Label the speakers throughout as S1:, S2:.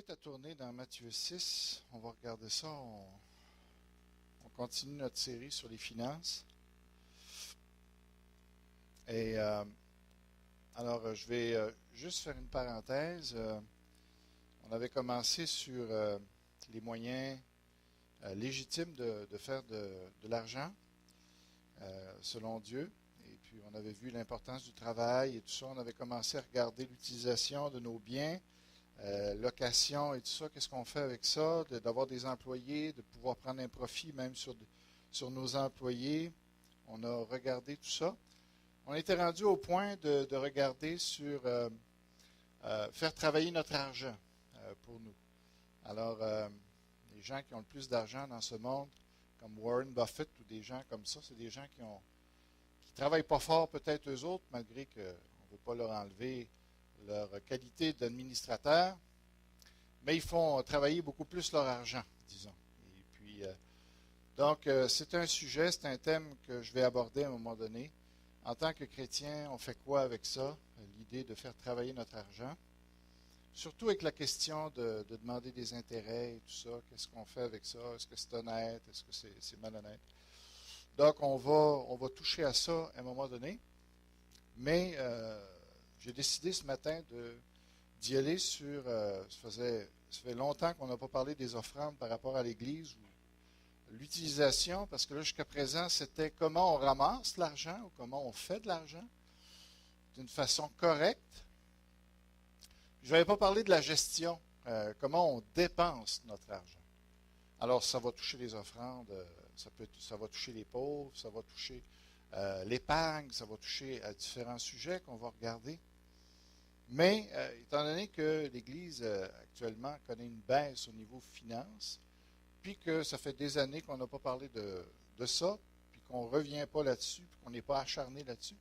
S1: t'invite à tourner dans Matthieu 6. On va regarder ça. On continue notre série sur les finances. Et alors, je vais juste faire une parenthèse. On avait commencé sur les moyens légitimes de faire de l'argent selon Dieu. Et puis, on avait vu l'importance du travail et tout ça. On avait commencé à regarder l'utilisation de nos biens. Location et tout ça, qu'est-ce qu'on fait avec ça, d'avoir des employés, de pouvoir prendre un profit même sur nos employés. On a regardé tout ça. On était rendu au point de regarder sur faire travailler notre argent pour nous. Alors, les gens qui ont le plus d'argent dans ce monde, comme Warren Buffett ou des gens comme ça, c'est des gens qui travaillent pas fort peut-être eux autres, malgré qu'on ne veut pas leur enlever leur qualité d'administrateur, mais ils font travailler beaucoup plus leur argent, disons. Et puis, donc, c'est un sujet, c'est un thème que je vais aborder à un moment donné. En tant que chrétien, on fait quoi avec ça? L'idée de faire travailler notre argent. Surtout avec la question de demander des intérêts et tout ça. Qu'est-ce qu'on fait avec ça? Est-ce que c'est honnête? Est-ce que c'est malhonnête? Donc, on va toucher à ça à un moment donné. Mais j'ai décidé ce matin d'y aller sur... ça fait longtemps qu'on n'a pas parlé des offrandes par rapport à l'Église ou l'utilisation, parce que là, jusqu'à présent, c'était comment on ramasse l'argent ou comment on fait de l'argent d'une façon correcte. Je n'avais pas parlé de la gestion, comment on dépense notre argent. Alors, ça va toucher les offrandes, ça va toucher les pauvres, ça va toucher l'épargne, ça va toucher à différents sujets qu'on va regarder. Mais, étant donné que l'Église actuellement connaît une baisse au niveau finance, puis que ça fait des années qu'on n'a pas parlé de ça, puis qu'on ne revient pas là-dessus, puis qu'on n'est pas acharné là-dessus,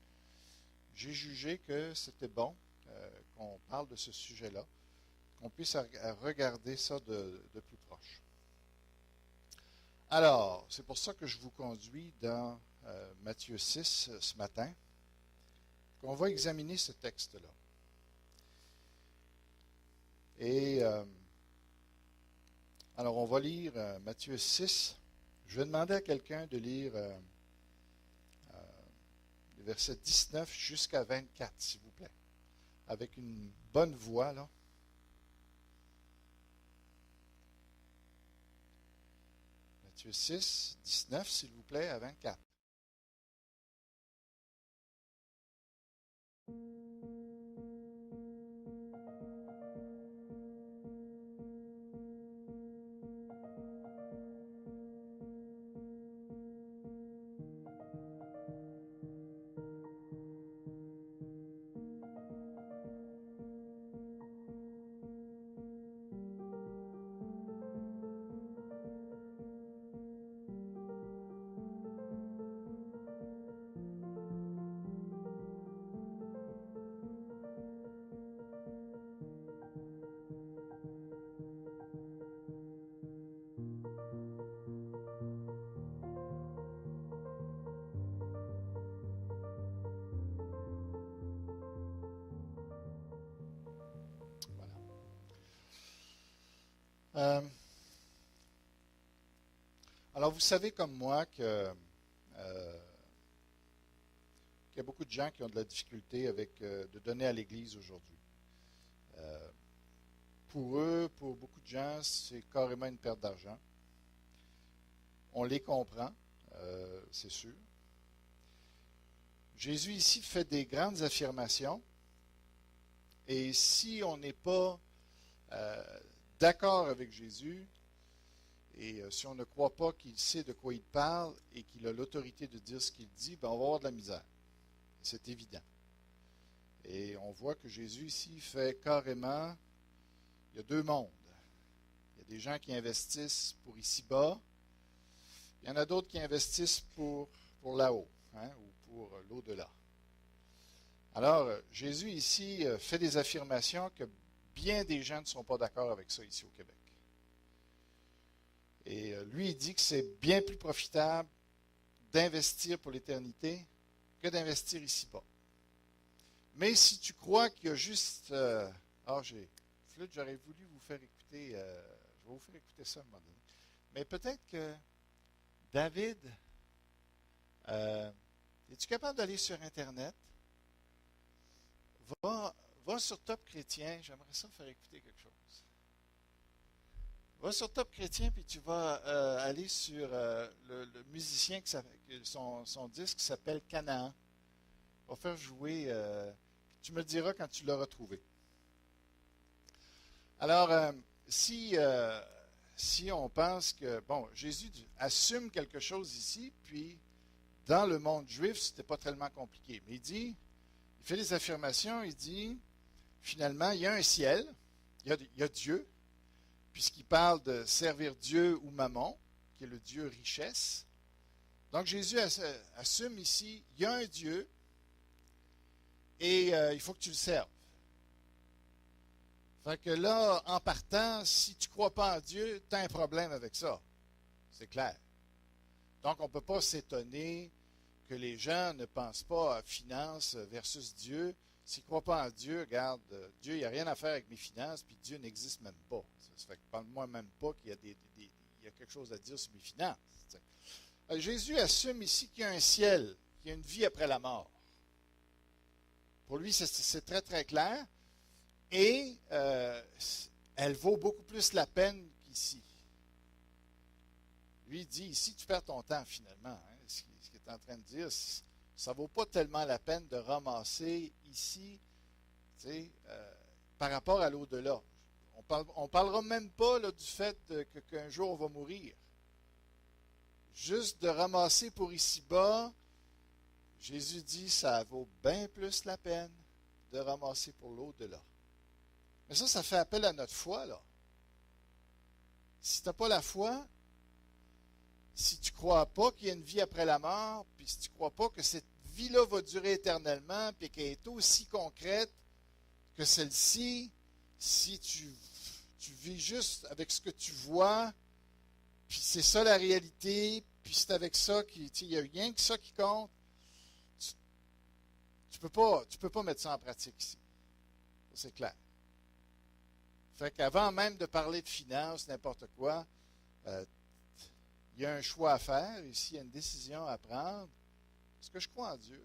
S1: j'ai jugé que c'était bon qu'on parle de ce sujet-là, qu'on puisse regarder ça de plus proche. Alors, c'est pour ça que je vous conduis dans Matthieu 6 ce matin, qu'on va examiner ce texte-là. Et alors, on va lire Matthieu 6. Je vais demander à quelqu'un de lire les versets 19 jusqu'à 24, s'il vous plaît, avec une bonne voix, là. Matthieu 6, 19, s'il vous plaît, à 24. Voilà. Alors, vous savez comme moi qu'il y a beaucoup de gens qui ont de la difficulté avec de donner à l'Église aujourd'hui. Pour eux, pour beaucoup de gens, c'est carrément une perte d'argent. On les comprend, c'est sûr. Jésus ici fait des grandes affirmations. Et si on n'est pas d'accord avec Jésus, et si on ne croit pas qu'il sait de quoi il parle et qu'il a l'autorité de dire ce qu'il dit, ben on va avoir de la misère. C'est évident. Et on voit que Jésus ici fait carrément, il y a deux mondes. Il y a des gens qui investissent pour ici-bas. Il y en a d'autres qui investissent pour là-haut, ou pour l'au-delà. Alors, Jésus ici fait des affirmations que bien des gens ne sont pas d'accord avec ça ici au Québec. Et lui, il dit que c'est bien plus profitable d'investir pour l'éternité que d'investir ici-bas. Mais si tu crois qu'il y a juste, j'ai flûte, j'aurais voulu vous faire écouter, je vais vous faire écouter ça à un moment donné. Mais peut-être que David, es-tu capable d'aller sur Internet? Va, va sur Top Chrétien, j'aimerais ça faire écouter quelque chose. Va sur Top Chrétien, puis tu vas aller sur le musicien, son disque qui s'appelle Canaan. Va faire jouer, tu me diras quand tu l'auras trouvé. Alors, si on pense que, bon, Jésus assume quelque chose ici, puis dans le monde juif, c'était pas tellement compliqué. Mais il fait des affirmations, il dit, finalement, il y a un ciel, il y a Dieu, puisqu'il parle de servir Dieu ou Mammon, qui est le Dieu richesse. Donc Jésus assume ici, il y a un Dieu, et il faut que tu le serves. Fait que là, en partant, si tu ne crois pas en Dieu, tu as un problème avec ça. C'est clair. Donc, on ne peut pas s'étonner que les gens ne pensent pas à finances versus Dieu. S'ils ne croient pas en Dieu, regarde, Dieu, il n'y a rien à faire avec mes finances, puis Dieu n'existe même pas. Ça fait que parle-moi même pas qu'il y a, il y a quelque chose à dire sur mes finances. Jésus assume ici qu'il y a un ciel, qu'il y a une vie après la mort. Pour lui, c'est très, très clair. Et elle vaut beaucoup plus la peine qu'ici. Lui, il dit, ici, tu perds ton temps, finalement. Hein. Ce qu'il est en train de dire, ça ne vaut pas tellement la peine de ramasser ici, par rapport à l'au-delà. On ne parlera même pas là, du fait qu'un jour, on va mourir. Juste de ramasser pour ici-bas, Jésus dit, ça vaut bien plus la peine de ramasser pour l'au-delà. Mais ça fait appel à notre foi, là. Si tu n'as pas la foi, si tu ne crois pas qu'il y a une vie après la mort, puis si tu ne crois pas que cette vie-là va durer éternellement, puis qu'elle est aussi concrète que celle-ci, si tu vis juste avec ce que tu vois, puis c'est ça la réalité, puis c'est avec ça qu'il n'y a rien que ça qui compte, tu peux pas mettre ça en pratique ici. C'est clair. Fait qu'avant même de parler de finances, n'importe quoi, il y a un choix à faire. Ici, il y a une décision à prendre. Est-ce que je crois en Dieu?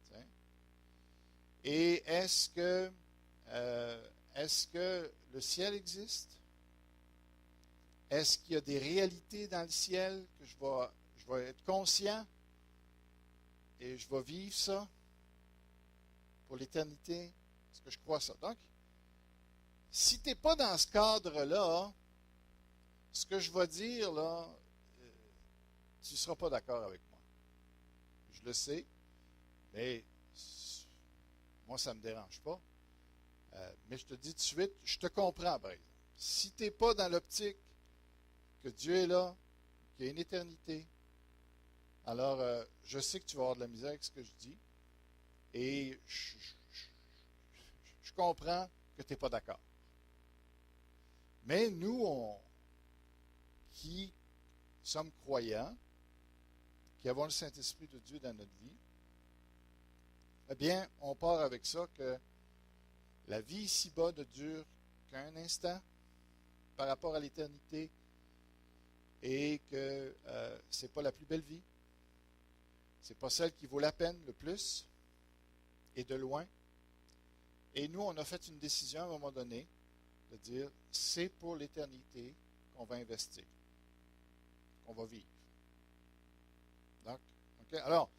S1: T'sais? Et est-ce que le ciel existe? Est-ce qu'il y a des réalités dans le ciel que je vais être conscient et je vais vivre ça pour l'éternité? Est-ce que je crois ça? Donc, si tu n'es pas dans ce cadre-là, ce que je vais dire, là, tu ne seras pas d'accord avec moi. Je le sais, mais moi, ça ne me dérange pas. Mais je te dis tout de suite, je te comprends, par exemple. Si tu n'es pas dans l'optique que Dieu est là, qu'il y a une éternité, alors je sais que tu vas avoir de la misère avec ce que je dis, et je comprends que tu n'es pas d'accord. Mais nous, qui sommes croyants, qui avons le Saint-Esprit de Dieu dans notre vie, eh bien, on part avec ça que la vie ici-bas ne dure qu'un instant par rapport à l'éternité et que ce n'est pas la plus belle vie. Ce n'est pas celle qui vaut la peine le plus et de loin. Et nous, on a fait une décision à un moment donné de dire, c'est pour l'éternité qu'on va investir, qu'on va vivre. Donc, okay? Alors,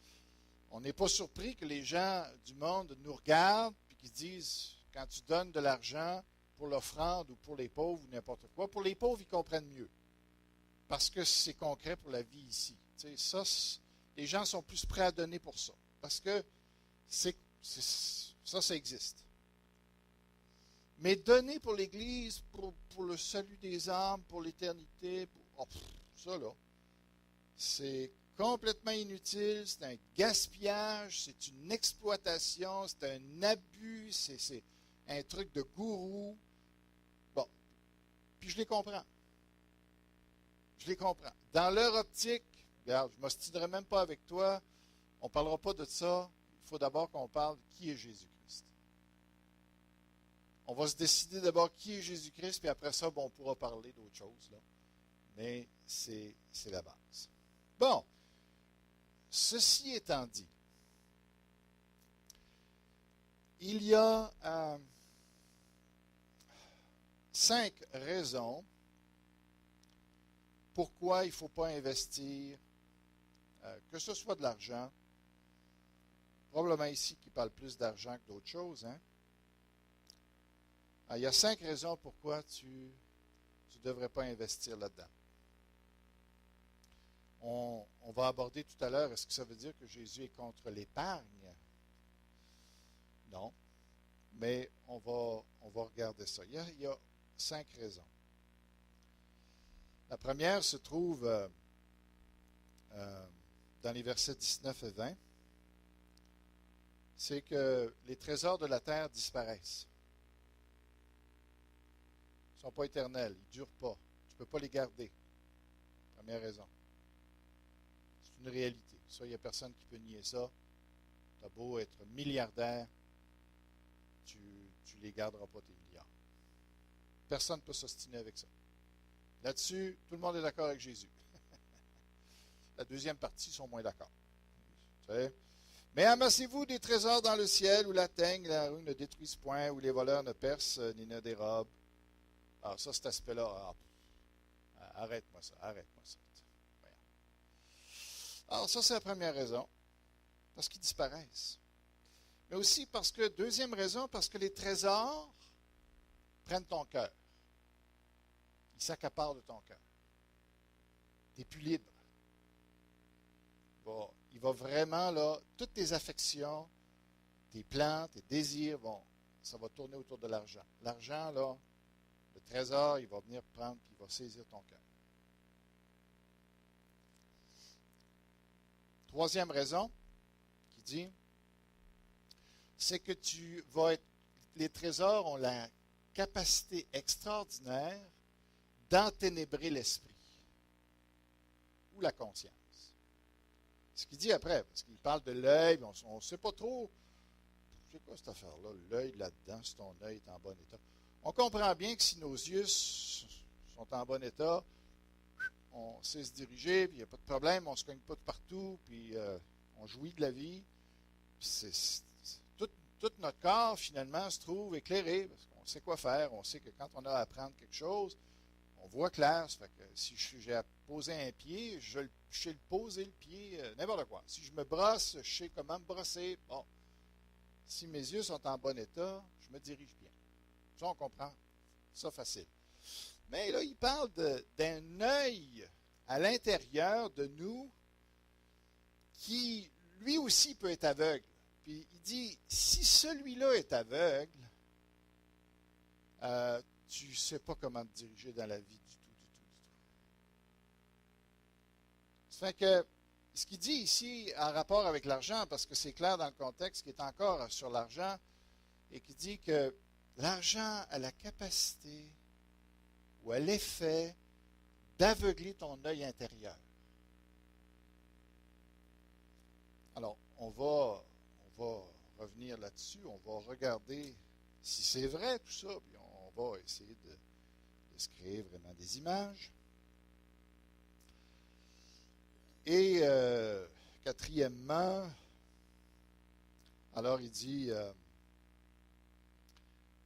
S1: on n'est pas surpris que les gens du monde nous regardent et qu'ils disent, quand tu donnes de l'argent pour l'offrande ou pour les pauvres ou n'importe quoi, pour les pauvres, ils comprennent mieux. Parce que c'est concret pour la vie ici. Tu sais, ça, les gens sont plus prêts à donner pour ça. Parce que ça existe. Mais donner pour l'Église, pour le salut des âmes, pour l'éternité, ça là, c'est complètement inutile, c'est un gaspillage, c'est une exploitation, c'est un abus, c'est un truc de gourou. Bon, puis je les comprends. Je les comprends. Dans leur optique, regarde, je ne m'ostinerai même pas avec toi, on ne parlera pas de ça, il faut d'abord qu'on parle de qui est Jésus-Christ. On va se décider d'abord qui est Jésus-Christ, puis après ça, bon, on pourra parler d'autres choses, là. Mais c'est la base. Bon, ceci étant dit, il y a 5 raisons pourquoi il ne faut pas investir, que ce soit de l'argent, probablement ici qui parle plus d'argent que d'autres choses, hein? Il y a 5 raisons pourquoi tu ne devrais pas investir là-dedans. On va aborder tout à l'heure, est-ce que ça veut dire que Jésus est contre l'épargne? Non, mais on va regarder ça. Il y a 5 raisons. La première se trouve dans les versets 19 et 20. C'est que les trésors de la terre disparaissent. Ils ne sont pas éternels, ils ne durent pas. Tu ne peux pas les garder. Première raison. C'est une réalité. Ça, il n'y a personne qui peut nier ça. Tu as beau être milliardaire, tu ne les garderas pas tes milliards. Personne ne peut s'ostiner avec ça. Là-dessus, tout le monde est d'accord avec Jésus. La deuxième partie sont moins d'accord. Tu sais? Mais amassez-vous des trésors dans le ciel où la teigne et la rue ne détruisent point, où les voleurs ne percent ni ne dérobent. Alors ça, cet aspect-là, arrête-moi ça. Voyons. Alors ça, c'est la première raison, parce qu'ils disparaissent. Mais aussi parce que, deuxième raison, parce que les trésors prennent ton cœur. Ils s'accaparent de ton cœur. Tu n'es plus libre. Bon, il va vraiment, là, toutes tes affections, tes plans, tes désirs, ça va tourner autour de l'argent. L'argent, là, le trésor, il va venir prendre puis il va saisir ton cœur. Troisième raison qui dit, c'est que les trésors ont la capacité extraordinaire d'enténébrer l'esprit ou la conscience. Ce qu'il dit après, parce qu'il parle de l'œil, on ne sait pas trop, c'est quoi cette affaire-là, l'œil là-dedans, si ton œil est en bon état. On comprend bien que si nos yeux sont en bon état, on sait se diriger, puis il n'y a pas de problème, on ne se cogne pas de partout, puis on jouit de la vie. Tout notre corps, finalement, se trouve éclairé, parce qu'on sait quoi faire, on sait que quand on a à apprendre quelque chose, on voit clair. Ça fait que si j'ai à poser un pied, je sais le poser le pied, n'importe quoi. Si je me brosse, je sais comment me brosser. Bon, si mes yeux sont en bon état, je me dirige bien. Ça, on comprend. Ça, facile. Mais là, il parle d'un œil à l'intérieur de nous qui, lui aussi, peut être aveugle. Puis il dit, si celui-là est aveugle, tu ne sais pas comment te diriger dans la vie du tout. Ça fait que ce qu'il dit ici en rapport avec l'argent, parce que c'est clair dans le contexte qui est encore sur l'argent, et qui dit que l'argent a la capacité ou a l'effet d'aveugler ton œil intérieur. Alors, on va revenir là-dessus, on va regarder si c'est vrai tout ça, puis on va essayer de se créer vraiment des images. Et quatrièmement, alors il dit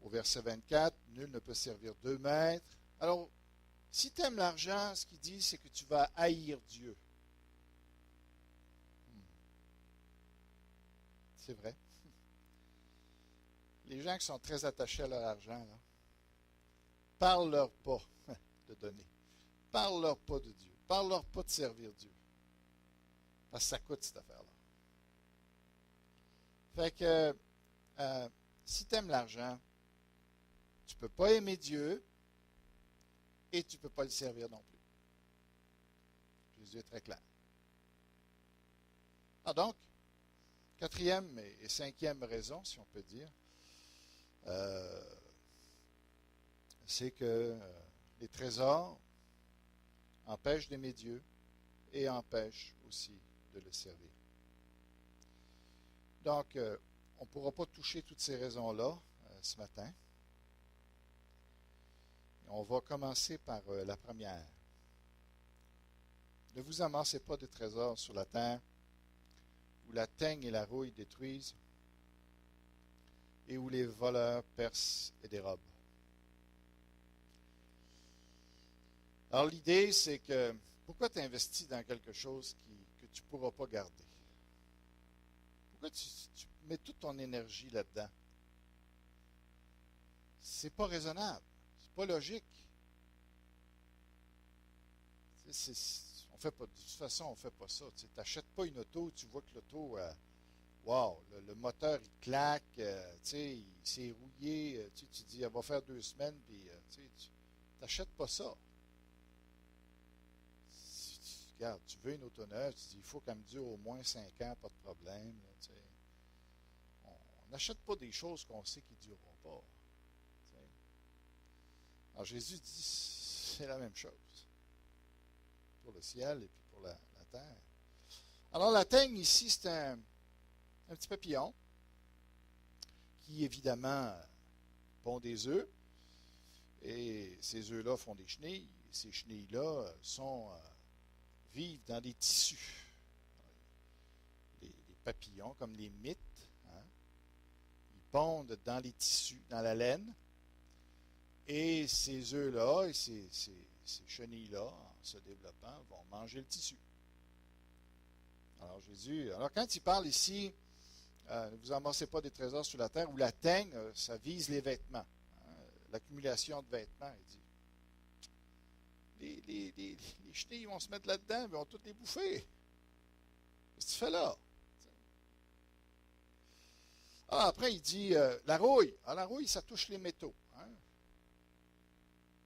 S1: au verset 24, nul ne peut servir 2 maîtres. Alors, si tu aimes l'argent, ce qu'il dit, c'est que tu vas haïr Dieu. C'est vrai. Les gens qui sont très attachés à leur argent, là, parle-leur pas de donner. Parle-leur pas de Dieu. Parle-leur pas de servir Dieu. Parce que ça coûte cette affaire-là. Fait que si tu aimes l'argent, tu ne peux pas aimer Dieu et tu ne peux pas le servir non plus. Jésus est très clair. Ah donc, quatrième et cinquième raison, si on peut dire, c'est que les trésors empêchent d'aimer Dieu et empêchent aussi de le servir. Donc, on ne pourra pas toucher toutes ces raisons-là ce matin, On va commencer par la première. Ne vous amassez pas de trésors sur la terre, où la teigne et la rouille détruisent, et où les voleurs percent et dérobent. Alors l'idée, c'est que pourquoi tu investis dans quelque chose que tu ne pourras pas garder? Pourquoi tu mets toute ton énergie là-dedans? C'est pas raisonnable. C'est pas logique. On fait pas, de toute façon, on fait pas ça. Tu n'achètes pas une auto, tu vois que l'auto, wow, le moteur il claque, il s'est rouillé, tu dis, elle va faire 2 semaines, puis tu n'achètes pas ça. Si regarde, tu veux une auto neuve, tu dis, il faut qu'elle me dure au moins 5 ans, pas de problème. Là, on n'achète pas des choses qu'on sait qui ne dureront pas. T'sais. Alors Jésus dit, c'est la même chose pour le ciel et puis pour la terre. Alors la teigne ici, c'est un petit papillon qui évidemment pond des œufs et ces œufs-là font des chenilles. Et ces chenilles-là vivent dans des tissus. Les papillons, comme les mites, hein, ils pondent dans les tissus, dans la laine. Et ces œufs-là et ces chenilles-là, en se développant, vont manger le tissu. Alors quand il parle ici, ne vous amassez pas des trésors sur la terre, où la teigne, ça vise les vêtements, hein, l'accumulation de vêtements, il dit. Les chenilles vont se mettre là-dedans, ils vont toutes les bouffer. Qu'est-ce que tu fais là? Après, il dit la rouille. La rouille, ça touche les métaux. Hein?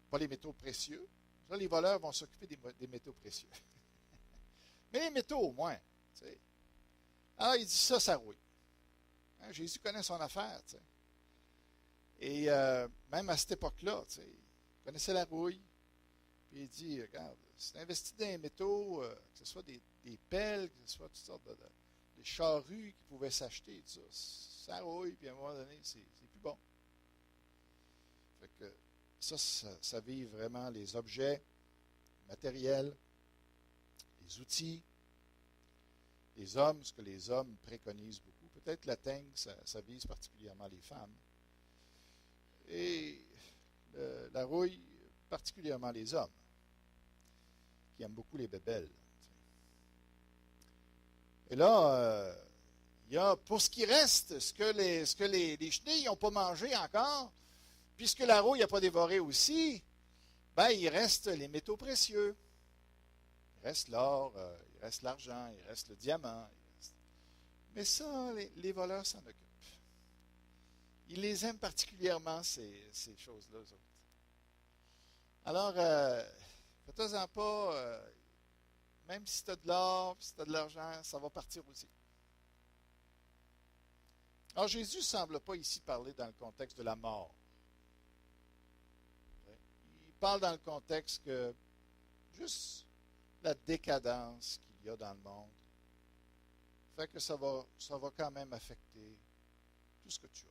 S1: Pas les métaux précieux. Ça, les voleurs vont s'occuper des métaux précieux. Mais les métaux, au moins. T'sais. Alors, il dit ça rouille. Hein, Jésus connaît son affaire. T'sais. Et même à cette époque-là, il connaissait la rouille. Puis il dit, regarde, si tu investis dans les métaux, que ce soit des pelles, que ce soit toutes sortes des charrues qui pouvaient s'acheter, ça rouille, puis à un moment donné, c'est plus bon. Fait que ça vise vraiment les objets matériels, les outils, les hommes, ce que les hommes préconisent beaucoup. Peut-être la teigne, ça vise particulièrement les femmes. Et la rouille, particulièrement les hommes, qui aiment beaucoup les bébelles. Et là, il y a, pour ce qui reste, ce que les chenilles n'ont pas mangé encore, puisque la rouille n'a pas dévoré aussi, ben, il reste les métaux précieux. Il reste l'or, il reste l'argent, il reste le diamant. Mais ça, les voleurs s'en occupent. Ils les aiment particulièrement, ces choses-là, eux autres. Alors, faites-en pas, même si tu as de l'or, si tu as de l'argent, ça va partir aussi. Alors, Jésus ne semble pas ici parler dans le contexte de la mort. Il parle dans le contexte que juste la décadence qu'il y a dans le monde fait que ça va quand même affecter tout ce que tu as.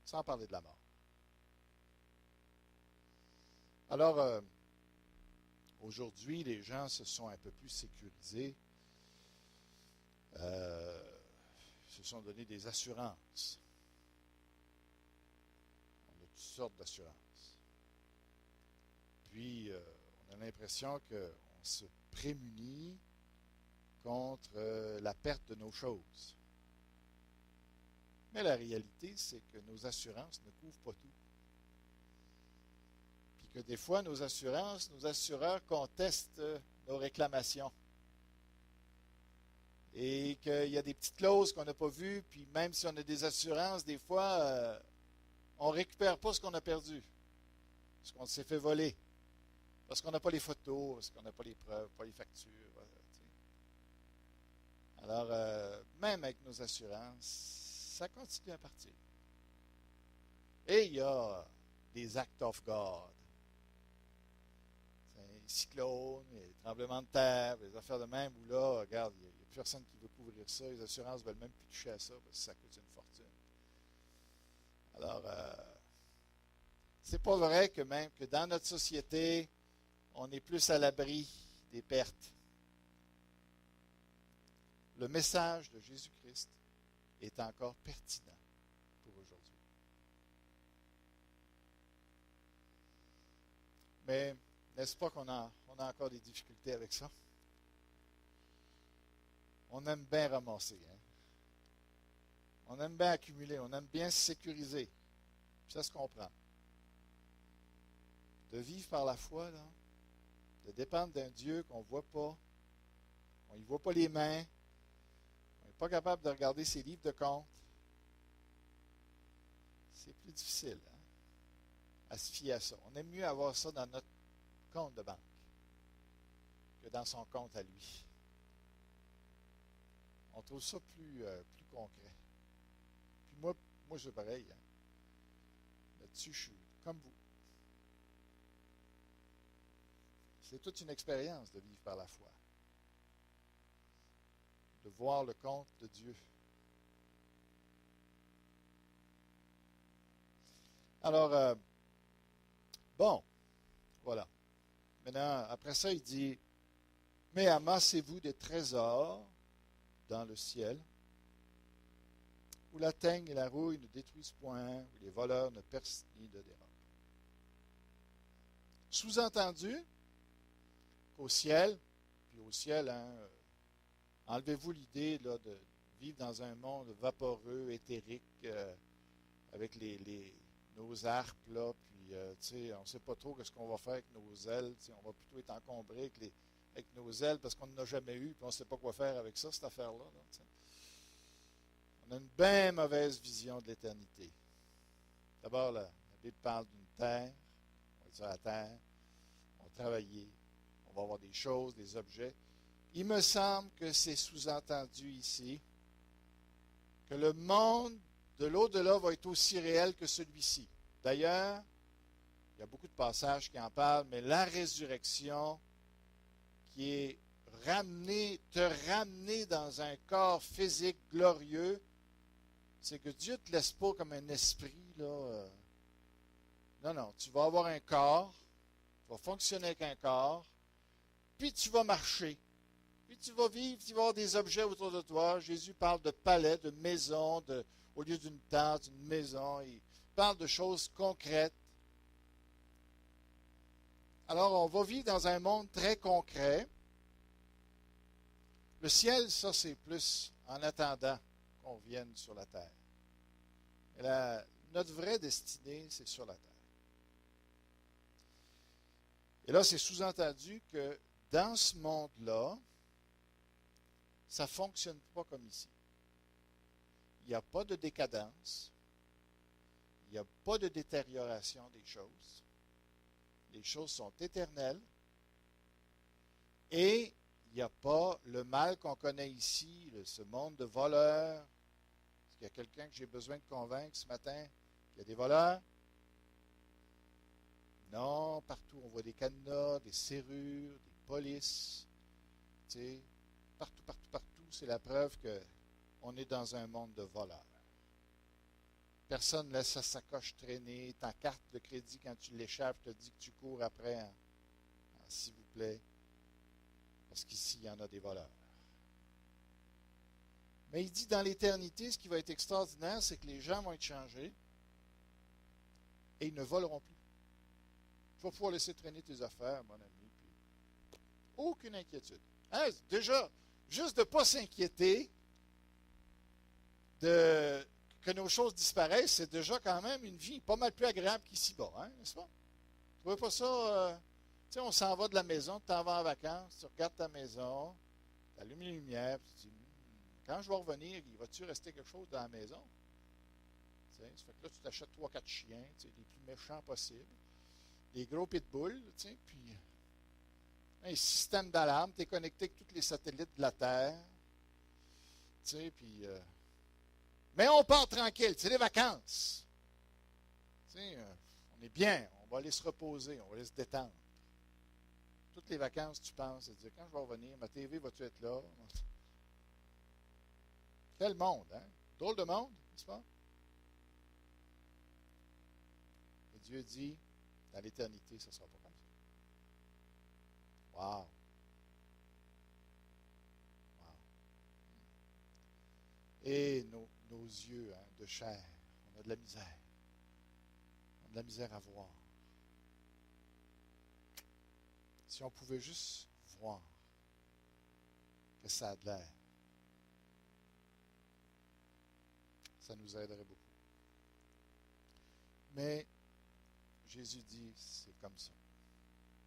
S1: Sans parler de la mort. Alors, aujourd'hui, les gens se sont un peu plus sécurisés. Se sont donné des assurances. On a toutes sortes d'assurances. Puis, on a l'impression qu'on se prémunit contre la perte de nos choses. Mais la réalité, c'est que nos assurances ne couvrent pas tout. Puis que des fois, nos assureurs contestent nos réclamations. Et qu'il y a des petites clauses qu'on n'a pas vues, puis même si on a des assurances, des fois, on ne récupère pas ce qu'on a perdu. Ce qu'on s'est fait voler. Parce qu'on n'a pas les photos, parce qu'on n'a pas les preuves, pas les factures. Alors, même avec nos assurances, ça continue à partir. Et il y a des acts of God. Les cyclones, les tremblements de terre, les affaires de même, où là, regarde, il n'y a plus personne qui veut couvrir ça. Les assurances ne veulent même plus toucher à ça parce que ça coûte une fortune. Alors, C'est pas vrai que même que dans notre société, on est plus à l'abri des pertes. Le message de Jésus-Christ est encore pertinent pour aujourd'hui. Mais n'est-ce pas on a encore des difficultés avec ça? On aime bien ramasser, hein? On aime bien accumuler, on aime bien se sécuriser. Ça se comprend. De vivre par la foi, là, de dépendre d'un Dieu qu'on ne voit pas, on n'y voit pas les mains, on n'est pas capable de regarder ses livres de compte, c'est plus difficile, hein, à se fier à ça. On aime mieux avoir ça dans notre compte de banque que dans son compte à lui. On trouve ça plus concret. Puis moi c'est pareil. Hein. Là-dessus, je suis comme vous. C'est toute une expérience de vivre par la foi. De voir le compte de Dieu. Alors, bon, voilà. Maintenant, après ça, il dit, mais amassez-vous des trésors dans le ciel, où la teigne et la rouille ne détruisent point, où les voleurs ne percent ni ne dérobent. Sous-entendu qu'au ciel, puis au ciel, hein, enlevez-vous l'idée là, de vivre dans un monde vaporeux, éthérique, avec nos harpes, là, puis on ne sait pas trop ce qu'on va faire avec nos ailes, on va plutôt être encombré avec nos ailes parce qu'on n'en a jamais eu, puis on ne sait pas quoi faire avec ça, cette affaire-là. Là, on a une bien mauvaise vision de l'éternité. D'abord, la Bible parle d'une terre, on va être sur la terre, on va travailler, on va avoir des choses, des objets. Il me semble que c'est sous-entendu ici que le monde de l'au-delà va être aussi réel que celui-ci. D'ailleurs, il y a beaucoup de passages qui en parlent, mais la résurrection qui est te ramener dans un corps physique glorieux, c'est que Dieu ne te laisse pas comme un esprit, là. Non, tu vas avoir un corps, tu vas fonctionner avec un corps, puis tu vas marcher. Puis tu vas vivre, tu vas avoir des objets autour de toi. Jésus parle de palais, de maison, au lieu d'une tente, une maison. Il parle de choses concrètes. Alors, on va vivre dans un monde très concret. Le ciel, ça, c'est plus en attendant qu'on vienne sur la terre. Et notre vraie destinée, c'est sur la terre. Et là, c'est sous-entendu que dans ce monde-là, ça ne fonctionne pas comme ici. Il n'y a pas de décadence. Il n'y a pas de détérioration des choses. Les choses sont éternelles. Et il n'y a pas le mal qu'on connaît ici, ce monde de voleurs. Est-ce qu'il y a quelqu'un que j'ai besoin de convaincre ce matin qu'il y a des voleurs? Non, partout on voit des cadenas, des serrures, des polices. Tu sais, partout, c'est la preuve qu'on est dans un monde de voleurs. Personne ne laisse sa sacoche traîner. Ta carte de crédit, quand tu l'échappes, te dit que tu cours après, s'il vous plaît. Parce qu'ici, il y en a des voleurs. Mais il dit, dans l'éternité, ce qui va être extraordinaire, c'est que les gens vont être changés et ils ne voleront plus. Tu vas pouvoir laisser traîner tes affaires, mon ami. Puis, aucune inquiétude. Hein, déjà, juste de ne pas s'inquiéter que nos choses disparaissent, c'est déjà quand même une vie pas mal plus agréable qu'ici-bas, hein, n'est-ce pas? Tu ne trouvez pas ça? Tu sais, on s'en va de la maison, tu t'en vas en vacances, tu regardes ta maison, tu allumes les lumières, puis tu dis, quand je vais revenir, il va-tu rester quelque chose dans la maison? Tu sais, ça fait que là, tu t'achètes 3-4 chiens, tu sais, les plus méchants possibles, des gros pitbulls, tu sais, puis un système d'alarme, tu es connecté avec tous les satellites de la Terre, tu sais, puis... mais on part tranquille, c'est les vacances. Tu sais, on est bien, on va aller se reposer, on va aller se détendre. Toutes les vacances, tu penses, dire, quand je vais revenir, ma TV va-tu être là? Quel monde, hein? Drôle de monde, n'est-ce pas? Dieu dit, dans l'éternité, ce ne sera pas comme ça. Wow! Wow. Et nos yeux de chair, on a de la misère. On a de la misère à voir. Si on pouvait juste voir que ça a de l'air, ça nous aiderait beaucoup. Mais Jésus dit, c'est comme ça.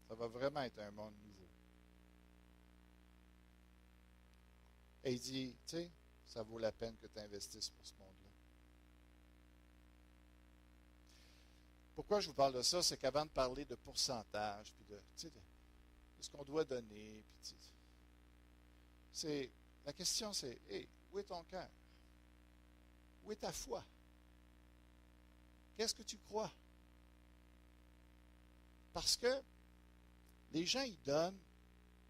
S1: Ça va vraiment être un monde nouveau. Et il dit, tu sais, ça vaut la peine que tu investisses pour ce monde-là. Pourquoi je vous parle de ça? C'est qu'avant de parler de pourcentage, puis de ce qu'on doit donner, puis la question c'est, hey, où est ton cœur? Où est ta foi? Qu'est-ce que tu crois? Parce que les gens, ils donnent.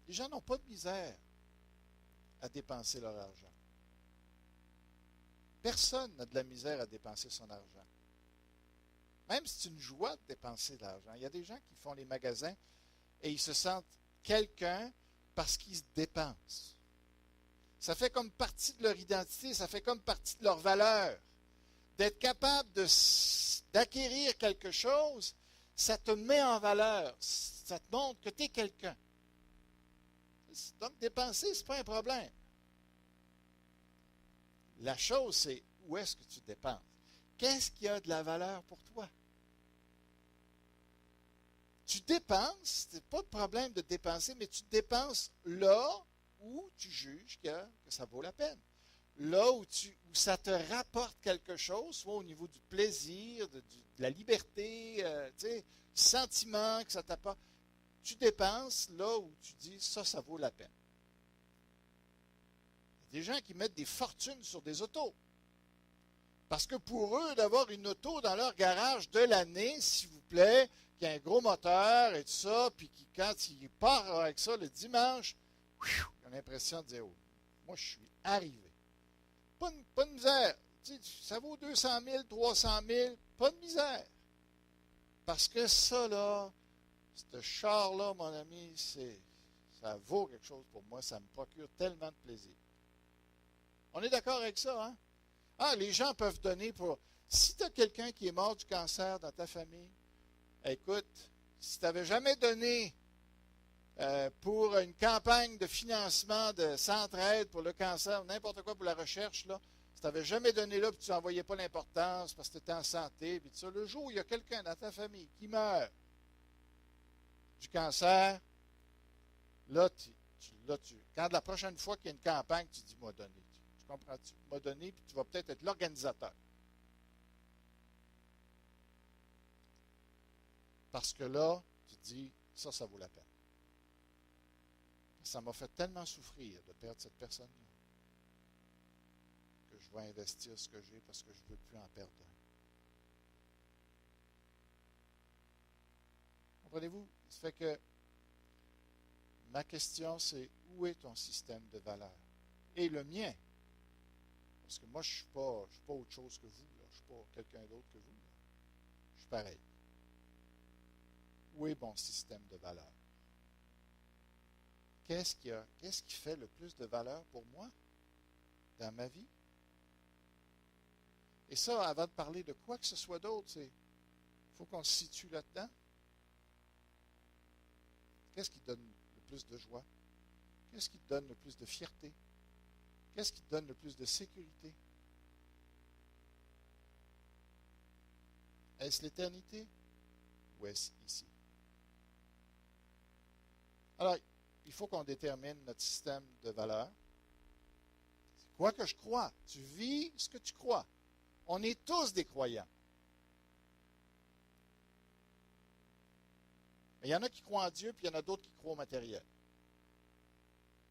S1: Les gens n'ont pas de misère à dépenser leur argent. Personne n'a de la misère à dépenser son argent. Même si c'est une joie de dépenser de l'argent. Il y a des gens qui font les magasins et ils se sentent quelqu'un parce qu'ils se dépensent. Ça fait comme partie de leur identité, ça fait comme partie de leur valeur. D'être capable d'acquérir quelque chose, ça te met en valeur. Ça te montre que tu es quelqu'un. Donc, dépenser, ce n'est pas un problème. La chose, c'est où est-ce que tu dépenses? Qu'est-ce qui a de la valeur pour toi? Tu dépenses, ce n'est pas de problème de dépenser, mais tu dépenses là où tu juges que ça vaut la peine. Là où ça te rapporte quelque chose, soit au niveau du plaisir, de la liberté, du sentiment que ça t'apporte. Tu dépenses là où tu dis ça vaut la peine. Il y a des gens qui mettent des fortunes sur des autos. Parce que pour eux, d'avoir une auto dans leur garage de l'année, s'il vous plaît, qui a un gros moteur et tout ça, puis quand il part avec ça le dimanche, il a l'impression de dire, oh, moi je suis arrivé. Pas de misère. Ça vaut 200 000, 300 000, pas de misère. Parce que ça, là, ce char-là, mon ami, ça vaut quelque chose pour moi. Ça me procure tellement de plaisir. On est d'accord avec ça, hein? Ah, les gens peuvent donner pour... Si tu as quelqu'un qui est mort du cancer dans ta famille, écoute, si tu n'avais jamais donné pour une campagne de financement de centre-aide pour le cancer, n'importe quoi pour la recherche, là, si tu n'avais jamais donné là, puis tu n'en voyais pas l'importance parce que tu étais en santé, puis tout ça, le jour où il y a quelqu'un dans ta famille qui meurt du cancer, là, quand la prochaine fois qu'il y a une campagne, tu dis, moi donner. Tu comprends-tu? Moi donner, puis tu vas peut-être être l'organisateur. Parce que là, tu dis, ça vaut la peine. Ça m'a fait tellement souffrir de perdre cette personne-là que je vais investir ce que j'ai parce que je ne veux plus en perdre un. Comprenez-vous? Ça fait que ma question, c'est où est ton système de valeurs? Et le mien. Parce que moi, je ne suis pas autre chose que vous. Là. Je ne suis pas quelqu'un d'autre que vous. Là. Je suis pareil. Où est mon système de valeurs? Qu'est-ce qui fait le plus de valeur pour moi dans ma vie? Et ça, avant de parler de quoi que ce soit d'autre, il faut qu'on se situe là-dedans. Qu'est-ce qui te donne le plus de joie? Qu'est-ce qui te donne le plus de fierté? Qu'est-ce qui te donne le plus de sécurité? Est-ce l'éternité ou est-ce ici? Alors, il faut qu'on détermine notre système de valeurs. C'est quoi que je crois? Tu vis ce que tu crois. On est tous des croyants. Mais il y en a qui croient en Dieu, puis il y en a d'autres qui croient au matériel.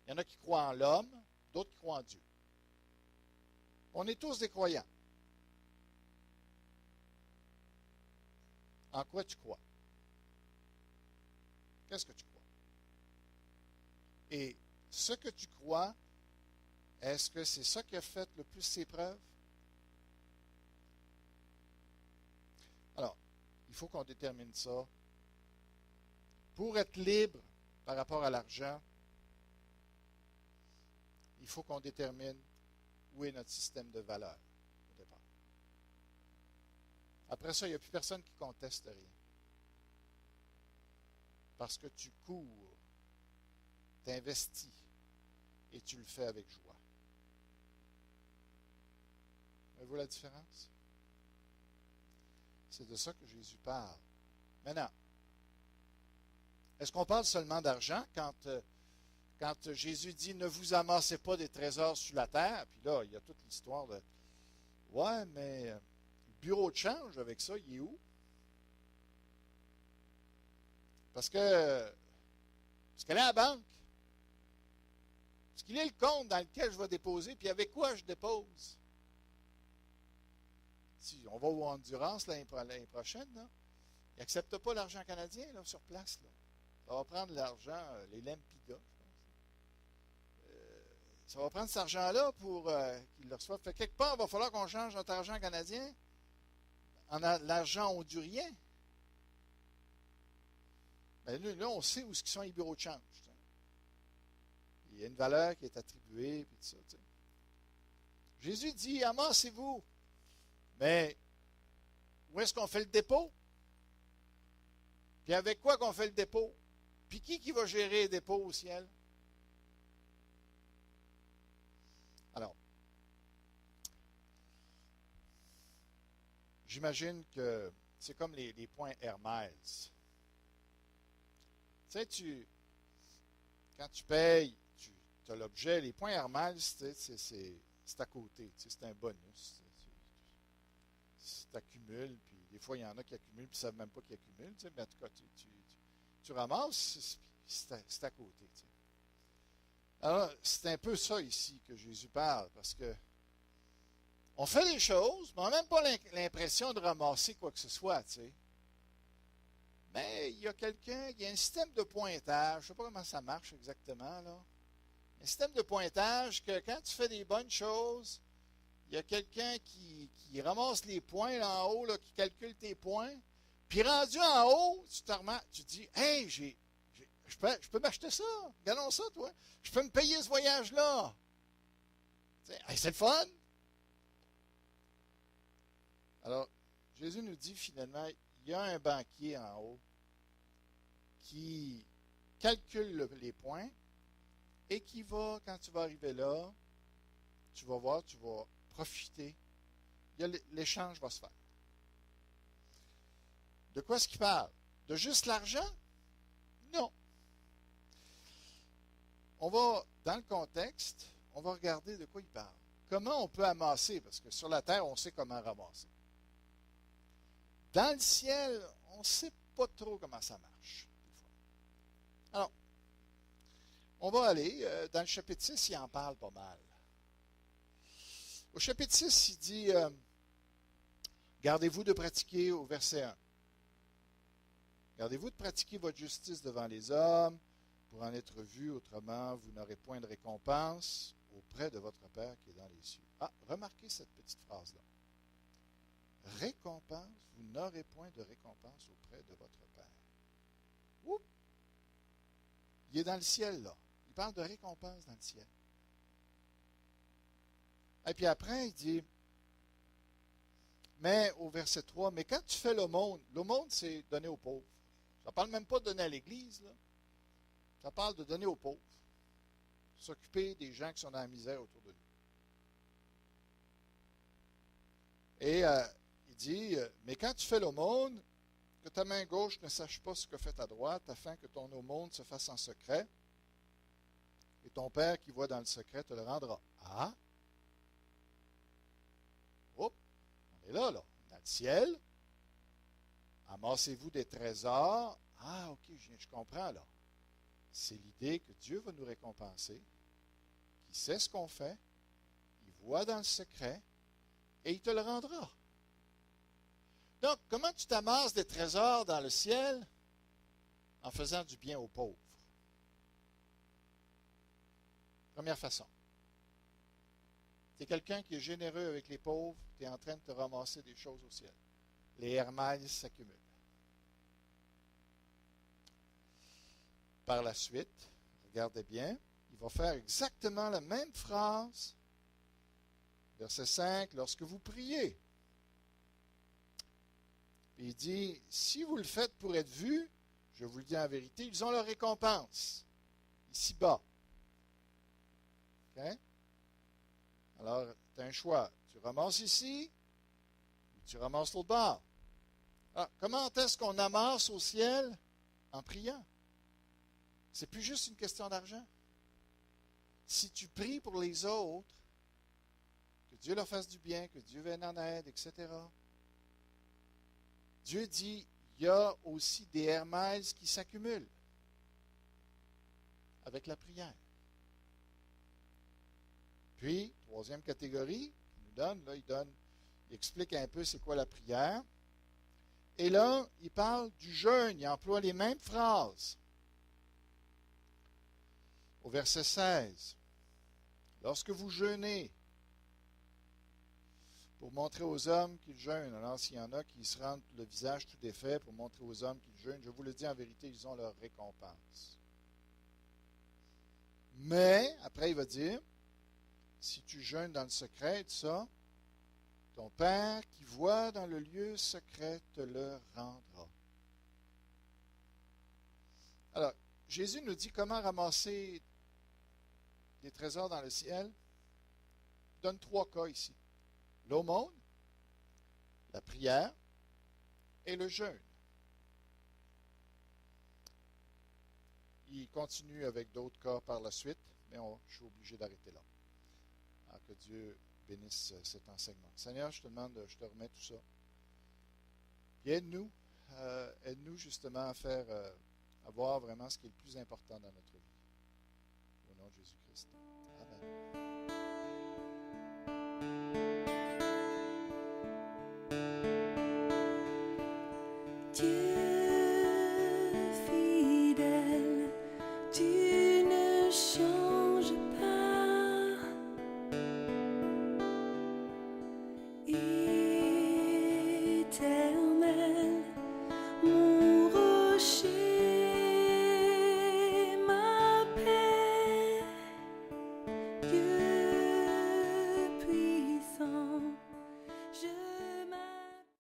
S1: Il y en a qui croient en l'homme, d'autres qui croient en Dieu. On est tous des croyants. En quoi tu crois? Qu'est-ce que tu crois? Et ce que tu crois, est-ce que c'est ça qui a fait le plus ses preuves? Alors, il faut qu'on détermine ça. Pour être libre par rapport à l'argent, il faut qu'on détermine où est notre système de valeurs au départ. Après ça, il n'y a plus personne qui conteste rien. Parce que tu cours, tu investis et tu le fais avec joie. Voyez-vous la différence? C'est de ça que Jésus parle. Maintenant, est-ce qu'on parle seulement d'argent quand Jésus dit ne vous amassez pas des trésors sur la terre? Puis là, il y a toute l'histoire de ouais, mais le bureau de change avec ça, il est où? Parce qu'elle est à la banque. Parce qu'il est le compte dans lequel je vais déposer, puis avec quoi je dépose? Si on va au Honduras l'année prochaine, là, ils n'acceptent pas l'argent canadien là, sur place. Là. Ça va prendre l'argent, les Lempiga, je pense. Ça va prendre cet argent-là pour qu'ils le reçoivent. Fait que quelque part, il va falloir qu'on change notre argent canadien en l'argent hondurien. Ben, là, on sait où sont les bureaux de change. T'sais. Il y a une valeur qui est attribuée, puis tout ça. T'sais. Jésus dit, amassez-vous. Mais où est-ce qu'on fait le dépôt? Puis avec quoi qu'on fait le dépôt? Puis qui va gérer les dépôts au ciel? Alors, j'imagine que c'est comme les points Hermès. Tu sais, quand tu payes, tu as l'objet, les points Hermès, c'est à côté, c'est un bonus. Tu accumules, puis des fois, il y en a qui accumulent, puis ne savent même pas qu'ils accumulent, mais en tout cas, tu ramasses, c'est à côté. T'sais. Alors, c'est un peu ça ici que Jésus parle, parce que on fait des choses, mais on n'a même pas l'impression de ramasser quoi que ce soit, tu sais. Mais il y a quelqu'un, il y a un système de pointage, je ne sais pas comment ça marche exactement, là. Un système de pointage que quand tu fais des bonnes choses, il y a quelqu'un qui ramasse les points là en haut, là, qui calcule tes points. Puis rendu en haut, tu te dis, hey, je peux m'acheter ça. Regardons ça, toi. Je peux me payer ce voyage-là. Hey, c'est le fun. Alors, Jésus nous dit finalement, il y a un banquier en haut qui calcule les points et qui va, quand tu vas arriver là, tu vas voir, tu vas profiter. L'échange va se faire. De quoi est-ce qu'il parle? De juste l'argent? Non. On va, dans le contexte, on va regarder de quoi il parle. Comment on peut amasser? Parce que sur la terre, on sait comment ramasser. Dans le ciel, on ne sait pas trop comment ça marche. Des fois. Alors, on va aller, dans le chapitre 6, il en parle pas mal. Au chapitre 6, il dit, gardez-vous de pratiquer, au verset 1, gardez-vous de pratiquer votre justice devant les hommes, pour en être vu, autrement vous n'aurez point de récompense auprès de votre Père qui est dans les cieux. Ah, remarquez cette petite phrase-là. Récompense, vous n'aurez point de récompense auprès de votre Père. Oups! Il est dans le ciel, là. Il parle de récompense dans le ciel. Et puis après, il dit, mais au verset 3, mais quand tu fais l'aumône, c'est donner aux pauvres. Ça ne parle même pas de donner à l'Église, là. Ça parle de donner aux pauvres. S'occuper des gens qui sont dans la misère autour de nous. Et il dit, mais quand tu fais l'aumône, que ta main gauche ne sache pas ce que fait ta droite, afin que ton aumône se fasse en secret, et ton Père qui voit dans le secret te le rendra. Ah! Oups! On est là. Dans le ciel. Amassez-vous des trésors. Ah, ok, je comprends, là. C'est l'idée que Dieu va nous récompenser, qu'il sait ce qu'on fait, il voit dans le secret, et il te le rendra. Donc, comment tu t'amasses des trésors dans le ciel? En faisant du bien aux pauvres. Première façon. Tu es quelqu'un qui est généreux avec les pauvres, tu es en train de te ramasser des choses au ciel. Les Hermès s'accumulent. par la suite, regardez bien, il va faire exactement la même phrase. Verset 5, lorsque vous priez. Puis il dit, si vous le faites pour être vu, je vous le dis en vérité, ils ont leur récompense, ici-bas. Okay? Alors, tu as un choix. Tu ramasses ici, ou tu ramasses l'autre bord. Alors, comment est-ce qu'on amasse au ciel? En priant. C'est plus juste une question d'argent. Si tu pries pour les autres, que Dieu leur fasse du bien, que Dieu vienne en aide, etc. Dieu dit, il y a aussi des Hermès qui s'accumulent avec la prière. Puis, troisième catégorie qu'il nous donne, là, il explique un peu c'est quoi la prière. Et là, il parle du jeûne, il emploie les mêmes phrases. Au verset 16, lorsque vous jeûnez, pour montrer aux hommes qu'ils jeûnent, alors s'il y en a qui se rendent le visage tout défait pour montrer aux hommes qu'ils jeûnent, je vous le dis en vérité, ils ont leur récompense. Mais, après il va dire, si tu jeûnes dans le secret, tout ça, ton Père qui voit dans le lieu secret te le rendra. Alors, Jésus nous dit comment ramasser des trésors dans le ciel. Il donne 3 cas ici. L'aumône, la prière et le jeûne. Il continue avec d'autres cas par la suite, mais je suis obligé d'arrêter là. Alors que Dieu bénisse cet enseignement. Seigneur, je te demande, je te remets tout ça. Puis aide-nous justement à faire, à voir vraiment ce qui est le plus important dans notre vie. Au nom de Jésus-Christ. Amen.
S2: Dieu